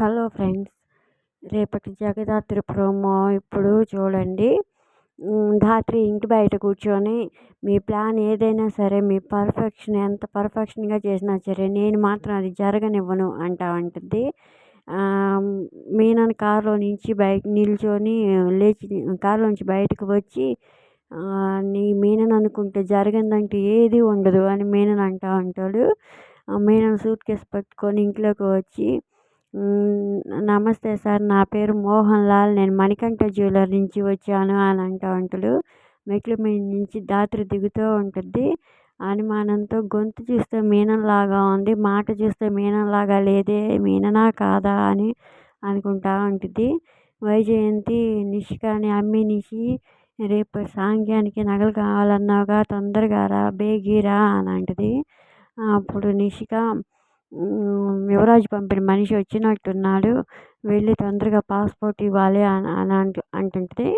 Hello friends, రేపటి Jagadhatri promo ఇప్పుడు చూడండి. ధాత్రి ఇంటి బయట కూర్చొని మీ ప్లాన్ ఏదైనా సరే, మీ పర్ఫెక్షన్ ఎంత పర్ఫెక్షన్గా చేసినా సరే నేను మాత్రం అది జరగనివ్వను అంటా ఉంటుంది. మీనన్ కారులో నుంచి బయట నిల్చొని లేచి కారులో నుంచి బయటకు వచ్చి నీ మీనన్ అనుకుంటే జరిగిందంటే ఏది ఉండదు అని మీనన్ అంటూ ఉంటాడు. మీనన్ సూట్ కేసు పట్టుకొని ఇంట్లోకి వచ్చి నమస్తే సార్, నా పేరు మోహన్ లాల్, నేను మణికంఠ జ్యువెలర్ నుంచి వచ్చాను అని అంటూ ఉంటాడు. మెట్ల మీద నుంచి ధాత్రి దిగుతూ ఉంటుంది. అనుమానంతో గొంతు చూస్తే మీనంలాగా ఉంది, మాట చూస్తే మీనంలాగా లేదే, మీననా కాదా అని అనుకుంటా ఉంటుంది. వైజయంతి నిషికాని అమ్మి నిషి, రేపు సాంగ్యానికి నగలు కావాలన్నావుగా, తొందరగా రా, బేగిరా అని అంటుంది. అప్పుడు నిషిక యువరాజు పంపిన మనిషి వచ్చినట్టున్నాడు, వెళ్ళి తొందరగా పాస్పోర్ట్ ఇవ్వాలి అని అంటుంటుంది.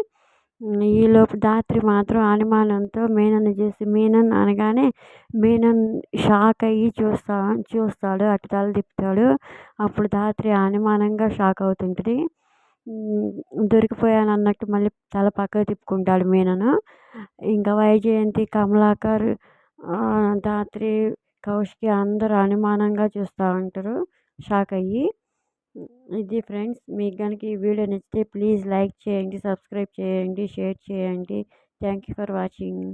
ఈలోపు ధాత్రి మాత్రం అనుమానంతో మీనన్ చూసి మీనన్ అనగానే మీనన్ షాక్ అయ్యి చూస్తాడు, అటు తల తిప్పుతాడు. అప్పుడు ధాత్రి అనుమానంగా షాక్ అవుతుంటుంది. దొరికిపోయాను అన్నట్టు మళ్ళీ తల పక్కకు తిప్పుకుంటాడు మీనను. ఇంకా వైజయంతి, కమలాకర్, ధాత్రి, కౌశికి అందరూ అనుమానంగా చూస్తూ ఉంటారు, షాక్ అయ్యి. ఇది ఫ్రెండ్స్, మీకు కనుక ఈ వీడియో నచ్చితే ప్లీజ్ లైక్ చేయండి, సబ్స్క్రైబ్ చేయండి, షేర్ చేయండి. Thank you for watching.